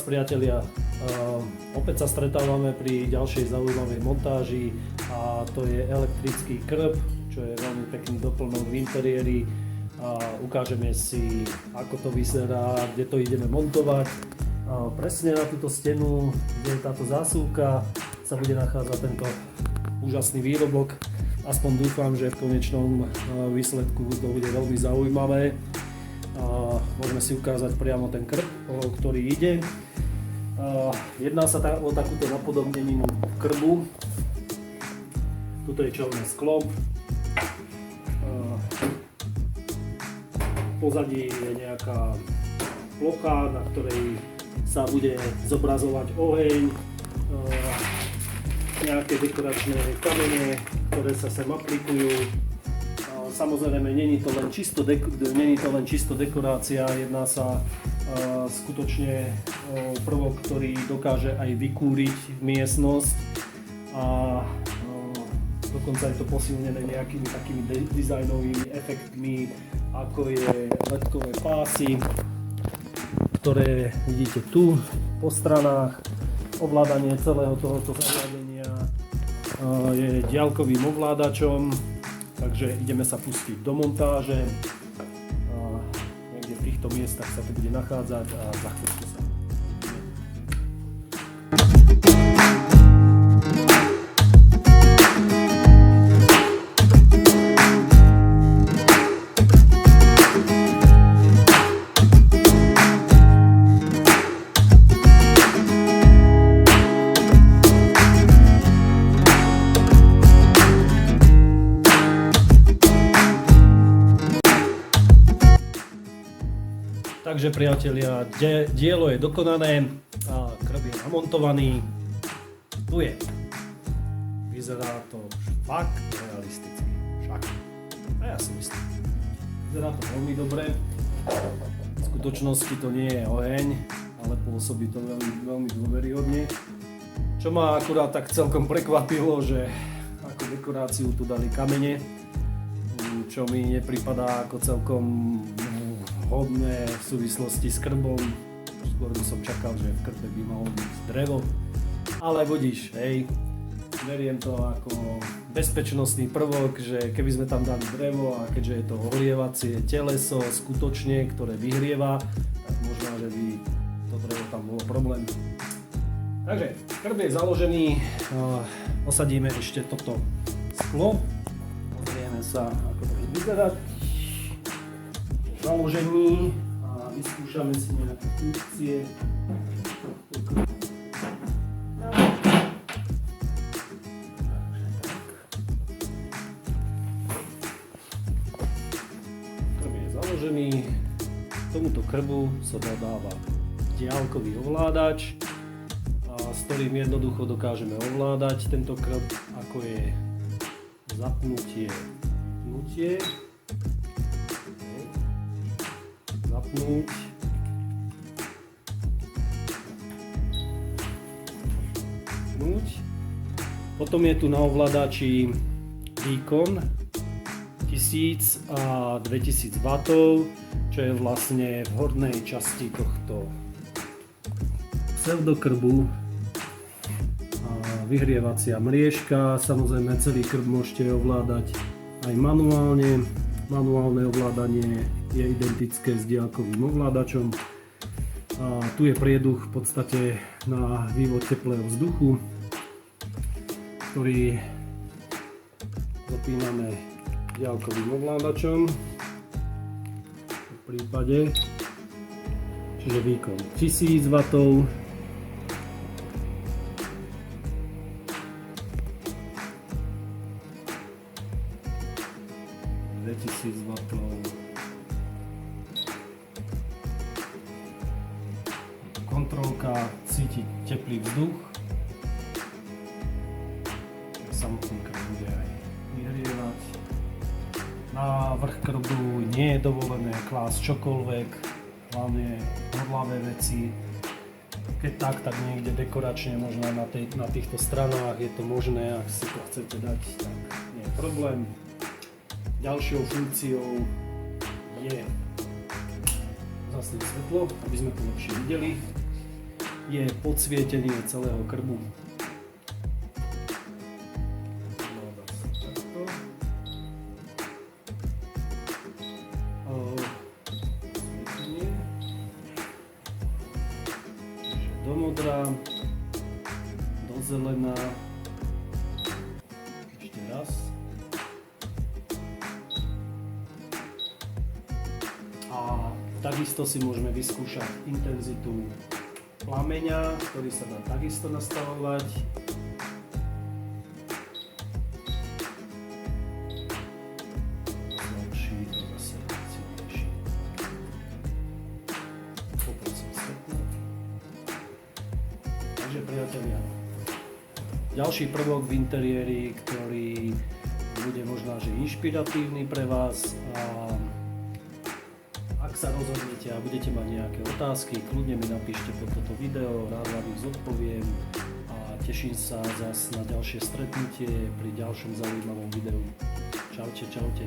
priatelia, opäť sa stretávame pri ďalšej zaujímavej montáži a to je elektrický krb, čo je veľmi pekný doplnok v interiéri a ukážeme si, ako to vyzerá, kde to ideme montovať. Presne na túto stenu, kde je táto zásuvka, sa bude nachádzať tento úžasný výrobok. Aspoň dúfam, že v konečnom výsledku to bude veľmi zaujímavé. Môžeme si ukázať priamo ten krb, o ktorý ide. Jedná sa o takúto napodobneninu krbu. Tuto je čelné sklo. Pozadí je nejaká plocha, na ktorej sa bude zobrazovať oheň, nejaké dekoračné kamene, ktoré sa sem aplikujú. Samozrejme, není to len čisto dekorácia, jedná sa skutočne o prvok, ktorý dokáže aj vykúriť miestnosť a dokonca je to posilnené nejakými takými dizajnovými efektmi, ako je ledkové pásy, ktoré vidíte tu po stranách. Ovládanie celého tohoto zariadenia je diaľkovým ovládačom, takže ideme sa pustiť do montáže. Niekde v týchto miestach sa to bude nachádzať a za chvíľku sa. Takže priatelia, dielo je dokonané, krb je namontovaný, tu je. Vyzerá to fakt realisticky, však. A ja si myslím, vyzerá to veľmi dobre. V skutočnosti to nie je oheň, ale pôsobí to veľmi dôveryhodne. Čo ma akurát tak celkom prekvapilo, že ako dekoráciu tu dali kamene, čo mi nepripadá ako celkom hodné v súvislosti s krbom. Skôr by som čakal, že v krbe by malo byť drevo. Ale vodíš, hej, beriem to ako bezpečnostný prvok, že keby sme tam dali drevo a keďže je to ohrievacie teleso skutočne, ktoré vyhrieva, tak možno, že by to drevo tam bolo problém. Takže krb je založený, osadíme ešte toto sklo, pozrieme sa, ako to bude vyzerať. Založení a vyskúšame si nejaké funkcie. Krb je založený. K tomuto krbu sa dodáva diaľkový ovládač, s ktorým jednoducho dokážeme ovládať tento krb, ako je zapnutie, vypnutie. Zapnúť. Potom je tu na ovládači výkon 1000 a 2000 W, čo je vlastne v hornej časti tohto pseudokrbu. Vyhrievacia mriežka, samozrejme celý krb môžete ovládať aj manuálne. Manuálne ovládanie je identické s diaľkovým ovládačom. A tu je prieduch v podstate na vývod teplého vzduchu, ktorý zapíname diaľkovým ovládačom v prípade, čiže výkon 1000 W. 2000 W. Kontrolka cíti teplý vzduch. Samotný krb bude aj vyhrievať. Na vrch krbu nie je dovolené klásť čokoľvek, hlavne horlavé veci. Keď tak niekde dekoračne, možno na týchto stranách je to možné, ak si to chcete dať, tak nie je problém. Ďalšou funkciou je zasliť svetlo, aby sme to lepšie videli. je podsvietenie celého krbu. Do modrá, do zelená, ešte raz. A takisto si môžeme vyskúšať intenzitu plameňa, ktorý sa dá takisto nastavovať. Slabší, to zase silnejší. Poprosím svetlo. Takže priatelia, ďalší prvok v interiéri, ktorý bude možno že inšpiratívny pre vás. A ak sa rozhodnete a budete mať nejaké otázky, kľudne mi napíšte pod toto video, rád vám ich zodpoviem a teším sa zase na ďalšie stretnutie pri ďalšom zaujímavom videu. Čaute, čaute.